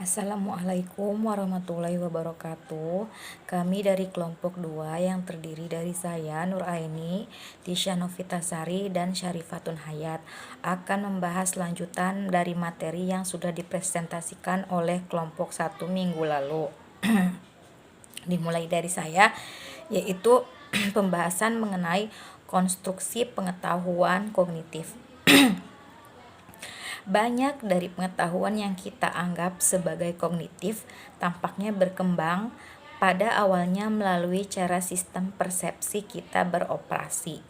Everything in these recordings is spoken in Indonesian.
Assalamualaikum warahmatullahi wabarakatuh. Kami dari kelompok 2 yang terdiri dari saya, Nuraini, Tisha Novitasari, dan Syarifatun Hayat akan membahas lanjutan dari materi yang sudah dipresentasikan oleh kelompok 1 minggu lalu. Dimulai dari saya, yaitu pembahasan mengenai konstruksi pengetahuan kognitif. Banyak dari pengetahuan yang kita anggap sebagai kognitif tampaknya berkembang pada awalnya melalui cara sistem persepsi kita beroperasi.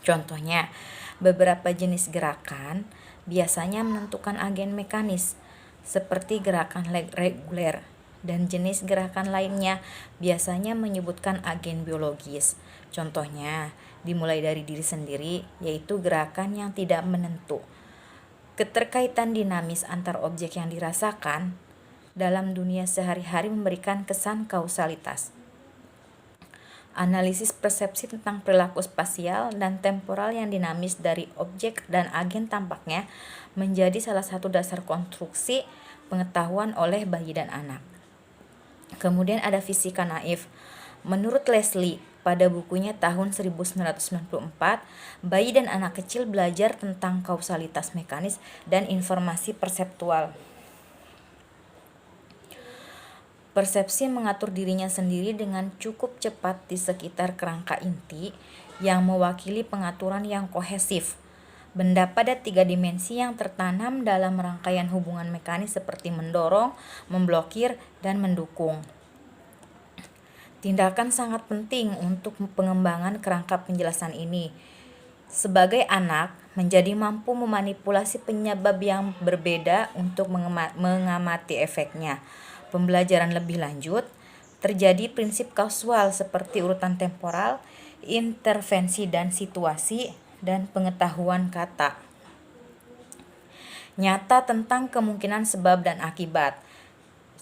Contohnya, beberapa jenis gerakan biasanya menentukan agen mekanis, seperti gerakan reguler, dan jenis gerakan lainnya biasanya menyebutkan agen biologis. Contohnya, dimulai dari diri sendiri, yaitu gerakan yang tidak menentu. Keterkaitan dinamis antar objek yang dirasakan dalam dunia sehari-hari memberikan kesan kausalitas. Analisis persepsi tentang perilaku spasial dan temporal yang dinamis dari objek dan agen tampaknya menjadi salah satu dasar konstruksi pengetahuan oleh bayi dan anak. Kemudian ada fisika naif. Menurut Leslie, pada bukunya tahun 1994, bayi dan anak kecil belajar tentang kausalitas mekanis dan informasi perseptual. Persepsi mengatur dirinya sendiri dengan cukup cepat di sekitar kerangka inti yang mewakili pengaturan yang kohesif. Benda pada 3 dimensi yang tertanam dalam rangkaian hubungan mekanis seperti mendorong, memblokir, dan mendukung. Tindakan sangat penting untuk pengembangan kerangka penjelasan ini. Sebagai anak, menjadi mampu memanipulasi penyebab yang berbeda untuk mengamati efeknya. Pembelajaran lebih lanjut, terjadi prinsip kausal seperti urutan temporal, intervensi dan situasi, dan pengetahuan kata nyata tentang kemungkinan sebab dan akibat.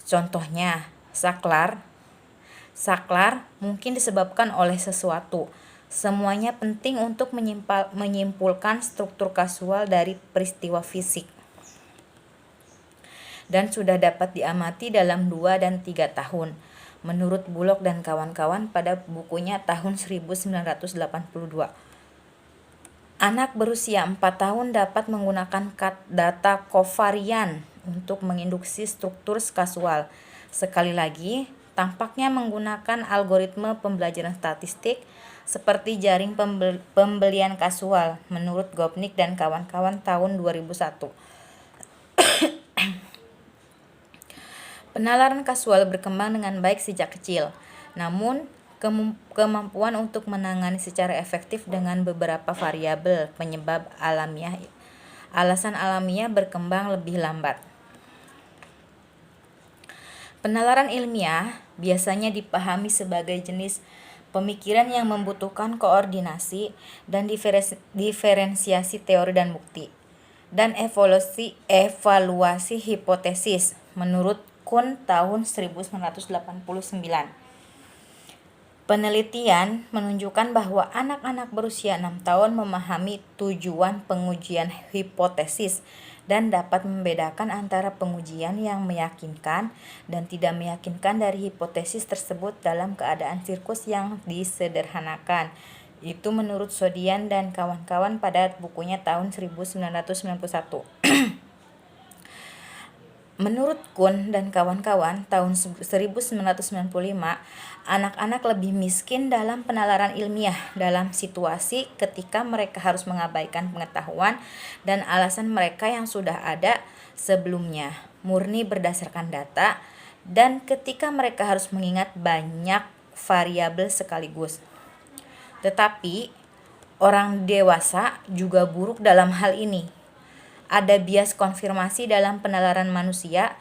Contohnya, saklar mungkin disebabkan oleh sesuatu. Semuanya penting untuk menyimpulkan struktur kausal dari peristiwa fisik. Dan sudah dapat diamati dalam 2 dan 3 tahun. Menurut Bullock dan kawan-kawan pada bukunya tahun 1982. Anak berusia 4 tahun dapat menggunakan data kovarian untuk menginduksi struktur kausal. Sekali lagi, tampaknya menggunakan algoritma pembelajaran statistik seperti jaring pembelian kausal menurut Gopnik dan kawan-kawan tahun 2001. Penalaran kausal berkembang dengan baik sejak kecil, namun kemampuan untuk menangani secara efektif dengan beberapa variabel penyebab alasan alamiah berkembang lebih lambat. Penalaran ilmiah biasanya dipahami sebagai jenis pemikiran yang membutuhkan koordinasi dan diferensiasi teori dan bukti, dan evaluasi hipotesis menurut Kuhn tahun 1989. Penelitian menunjukkan bahwa anak-anak berusia 6 tahun memahami tujuan pengujian hipotesis dan dapat membedakan antara pengujian yang meyakinkan dan tidak meyakinkan dari hipotesis tersebut dalam keadaan sirkus yang disederhanakan. Itu menurut Sodian dan kawan-kawan pada bukunya tahun 1991. Menurut Kuhn dan kawan-kawan tahun 1995, anak-anak lebih miskin dalam penalaran ilmiah dalam situasi ketika mereka harus mengabaikan pengetahuan dan alasan mereka yang sudah ada sebelumnya, murni berdasarkan data, dan ketika mereka harus mengingat banyak variabel sekaligus. Tetapi, orang dewasa juga buruk dalam hal ini. Ada bias konfirmasi dalam penalaran manusia,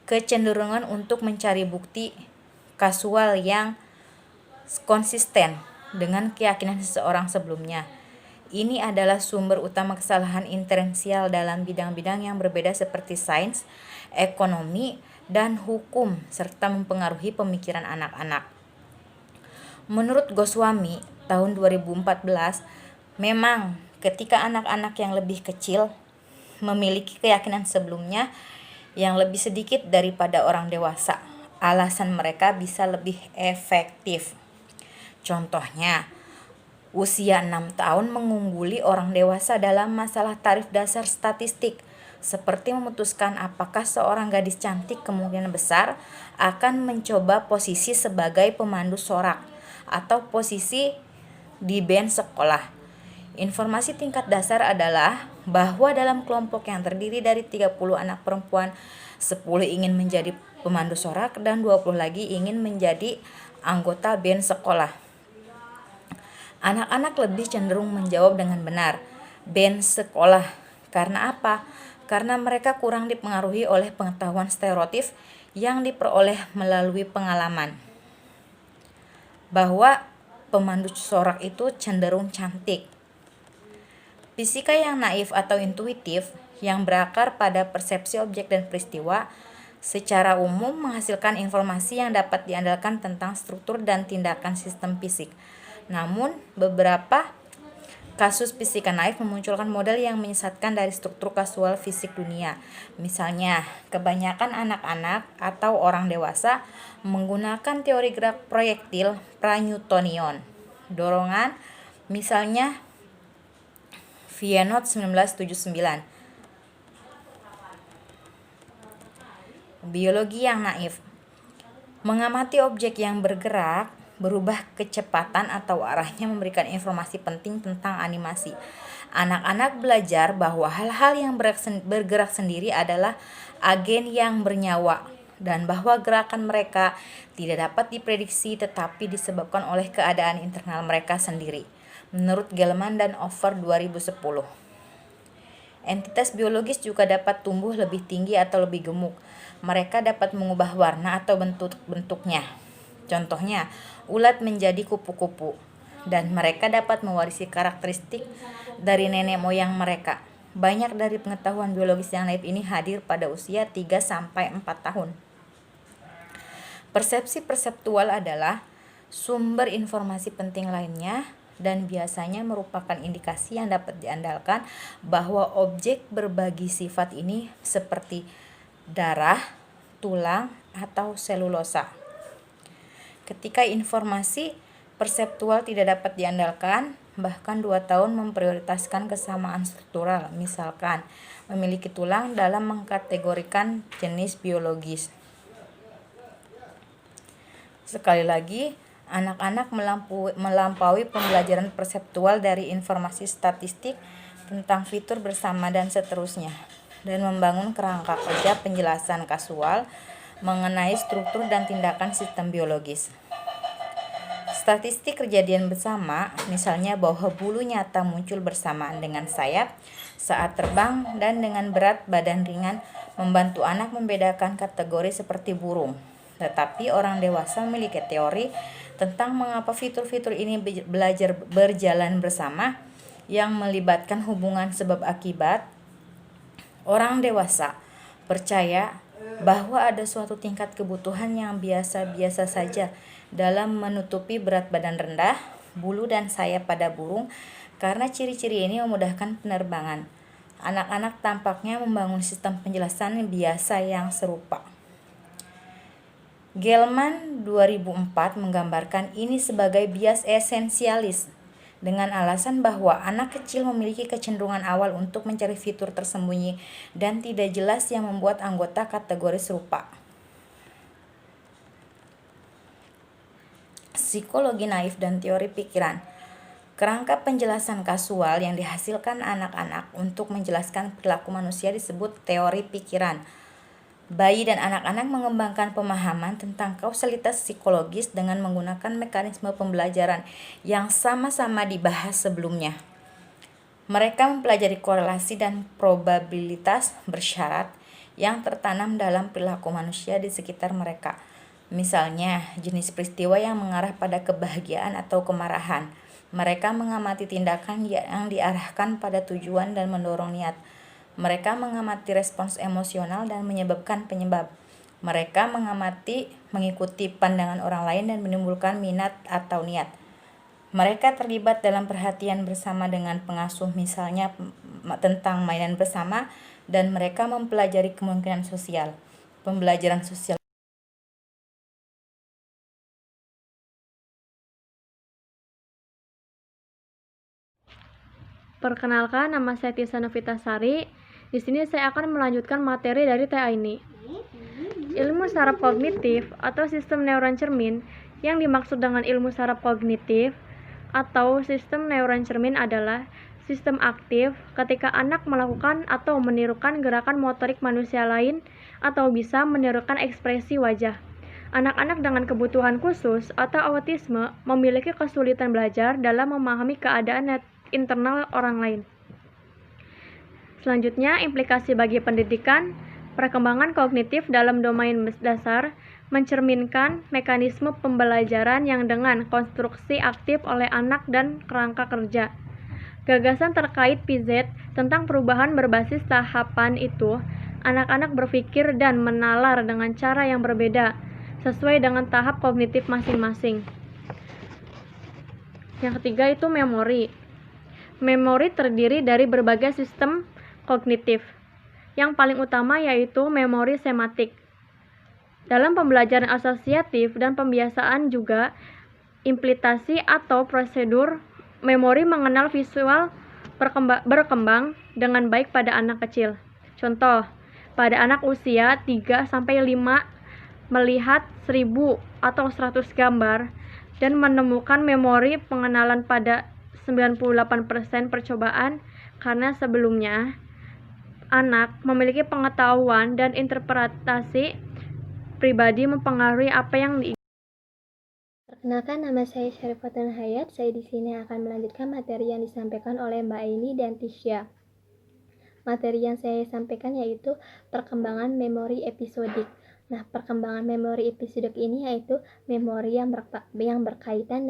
kecenderungan untuk mencari bukti kausal yang konsisten dengan keyakinan seseorang sebelumnya. Ini adalah sumber utama kesalahan inferensial dalam bidang-bidang yang berbeda seperti sains, ekonomi, dan hukum, serta mempengaruhi pemikiran anak-anak. Menurut Goswami tahun 2014, memang ketika anak-anak yang lebih kecil memiliki keyakinan sebelumnya, yang lebih sedikit daripada orang dewasa. Alasan mereka bisa lebih efektif. Contohnya, usia 6 tahun mengungguli orang dewasa dalam masalah tarif dasar statistik, seperti memutuskan apakah seorang gadis cantik kemungkinan besar akan mencoba posisi sebagai pemandu sorak atau posisi di band sekolah. Informasi tingkat dasar adalah bahwa dalam kelompok yang terdiri dari 30 anak perempuan, 10 ingin menjadi pemandu sorak dan 20 lagi ingin menjadi anggota band sekolah. Anak-anak lebih cenderung menjawab dengan benar, band sekolah. Karena apa? Karena mereka kurang dipengaruhi oleh pengetahuan stereotip yang diperoleh melalui pengalaman. Bahwa pemandu sorak itu cenderung cantik. Fisika yang naif atau intuitif yang berakar pada persepsi objek dan peristiwa secara umum menghasilkan informasi yang dapat diandalkan tentang struktur dan tindakan sistem fisik. Namun, beberapa kasus fisika naif memunculkan model yang menyesatkan dari struktur kasual fisik dunia. Misalnya, kebanyakan anak-anak atau orang dewasa menggunakan teori gerak proyektil pra-Newtonian dorongan, misalnya Vienot 1979. Biologi yang naif mengamati objek yang bergerak, berubah kecepatan atau arahnya memberikan informasi penting tentang animasi. Anak-anak belajar bahwa hal-hal yang bergerak sendiri adalah agen yang bernyawa dan bahwa gerakan mereka tidak dapat diprediksi tetapi disebabkan oleh keadaan internal mereka sendiri. Menurut Gelman dan Over 2010. Entitas biologis juga dapat tumbuh lebih tinggi atau lebih gemuk. Mereka dapat mengubah warna atau bentuknya. Contohnya, ulat menjadi kupu-kupu, dan mereka dapat mewarisi karakteristik dari nenek moyang mereka. Banyak dari pengetahuan biologis yang naif ini hadir pada usia 3-4 tahun. Persepsi perseptual adalah sumber informasi penting lainnya dan biasanya merupakan indikasi yang dapat diandalkan bahwa objek berbagi sifat ini seperti darah, tulang, atau selulosa. Ketika informasi perseptual tidak dapat diandalkan, bahkan 2 tahun memprioritaskan kesamaan struktural, misalkan memiliki tulang dalam mengkategorikan jenis biologis. Sekali lagi, anak-anak melampaui pembelajaran perseptual dari informasi statistik tentang fitur bersama dan seterusnya, dan membangun kerangka kerja penjelasan kasual mengenai struktur dan tindakan sistem biologis. Statistik kejadian bersama, misalnya bahwa bulu nyata muncul bersamaan dengan sayap saat terbang dan dengan berat badan ringan, membantu anak membedakan kategori seperti burung. Tetapi orang dewasa memiliki teori tentang mengapa fitur-fitur ini belajar berjalan bersama yang melibatkan hubungan sebab akibat. Orang dewasa percaya bahwa ada suatu tingkat kebutuhan yang biasa-biasa saja dalam menutupi berat badan rendah, bulu dan sayap pada burung karena ciri-ciri ini memudahkan penerbangan. Anak-anak tampaknya membangun sistem penjelasan biasa yang serupa. Gelman 2004 menggambarkan ini sebagai bias esensialis dengan alasan bahwa anak kecil memiliki kecenderungan awal untuk mencari fitur tersembunyi dan tidak jelas yang membuat anggota kategori serupa. Psikologi naif dan teori pikiran. Kerangka penjelasan kasual yang dihasilkan anak-anak untuk menjelaskan perilaku manusia disebut teori pikiran. Bayi dan anak-anak mengembangkan pemahaman tentang kausalitas psikologis dengan menggunakan mekanisme pembelajaran yang sama-sama dibahas sebelumnya. Mereka mempelajari korelasi dan probabilitas bersyarat yang tertanam dalam perilaku manusia di sekitar mereka. Misalnya, jenis peristiwa yang mengarah pada kebahagiaan atau kemarahan. Mereka mengamati tindakan yang diarahkan pada tujuan dan mendorong niat. Mereka mengamati respons emosional dan menyebabkan penyebab. Mereka mengikuti pandangan orang lain dan menimbulkan minat atau niat. Mereka terlibat dalam perhatian bersama dengan pengasuh, misalnya tentang mainan bersama, dan mereka mempelajari kemungkinan sosial. Pembelajaran sosial Perkenalkan, nama saya Tisa Novitasari. Di sini saya akan melanjutkan materi dari TA ini. Ilmu saraf kognitif atau sistem neuron cermin. Yang dimaksud dengan ilmu saraf kognitif atau sistem neuron cermin adalah sistem aktif ketika anak melakukan atau menirukan gerakan motorik manusia lain atau bisa menirukan ekspresi wajah. Anak-anak dengan kebutuhan khusus atau autisme memiliki kesulitan belajar dalam memahami keadaan internal orang lain. Selanjutnya, implikasi bagi pendidikan. Perkembangan kognitif dalam domain dasar mencerminkan mekanisme pembelajaran yang dengan konstruksi aktif oleh anak dan kerangka kerja. Gagasan terkait PZ tentang perubahan berbasis tahapan itu, anak-anak berpikir dan menalar dengan cara yang berbeda, sesuai dengan tahap kognitif masing-masing. Yang ketiga itu memori. Memori terdiri dari berbagai sistem kognitif. Yang paling utama yaitu memori semantik. Dalam pembelajaran asosiatif dan pembiasaan juga, implementasi atau prosedur memori mengenal visual berkembang dengan baik pada anak kecil. Contoh, pada anak usia 3-5 melihat 1000 atau 100 gambar dan menemukan memori pengenalan pada 98% percobaan karena sebelumnya anak memiliki pengetahuan dan interpretasi pribadi mempengaruhi apa yang Perkenalkan, nama saya Syarifatun Hayat. Saya di sini akan melanjutkan materi yang disampaikan oleh Mbak Aini dan Tisha. Materi yang saya sampaikan yaitu perkembangan memori episodik. Nah, perkembangan memori episodik ini yaitu memori yang berkaitan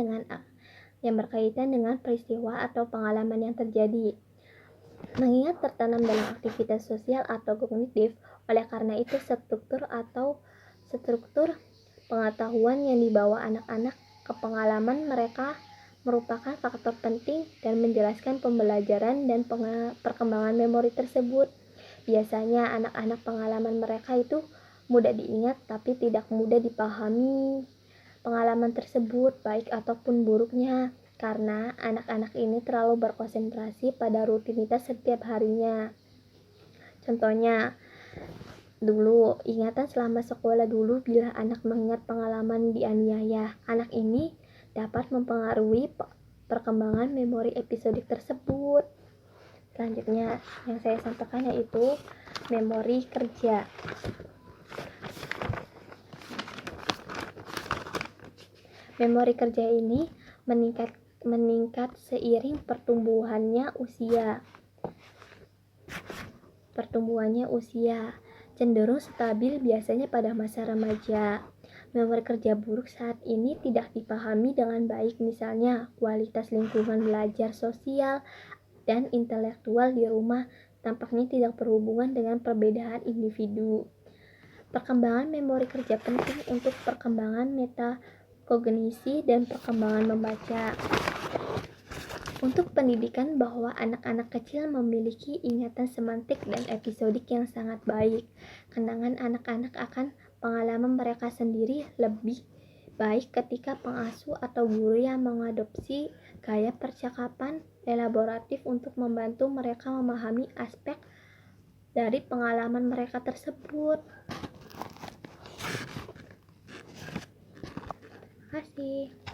dengan peristiwa atau pengalaman yang terjadi. Mengingat tertanam dalam aktivitas sosial atau kognitif, oleh karena itu struktur pengetahuan yang dibawa anak-anak ke pengalaman mereka merupakan faktor penting dan menjelaskan pembelajaran dan perkembangan memori tersebut. Biasanya anak-anak pengalaman mereka itu mudah diingat tapi tidak mudah dipahami pengalaman tersebut baik ataupun buruknya, karena anak-anak ini terlalu berkonsentrasi pada rutinitas setiap harinya. Contohnya, dulu ingatan selama sekolah dulu bila anak mengingat pengalaman dianiaya, anak ini dapat mempengaruhi perkembangan memori episodik tersebut. Selanjutnya yang saya sampaikan yaitu memori kerja. Memori kerja ini meningkat seiring pertumbuhannya usia. Cenderung stabil biasanya pada masa remaja. Memori kerja buruk saat ini tidak dipahami dengan baik, misalnya kualitas lingkungan belajar sosial dan intelektual di rumah tampaknya tidak berhubungan dengan perbedaan individu. Perkembangan memori kerja penting untuk perkembangan metakognisi dan perkembangan membaca. Untuk pendidikan bahwa anak-anak kecil memiliki ingatan semantik dan episodik yang sangat baik. Kenangan anak-anak akan pengalaman mereka sendiri lebih baik ketika pengasuh atau guru yang mengadopsi gaya percakapan elaboratif untuk membantu mereka memahami aspek dari pengalaman mereka tersebut. Terima kasih.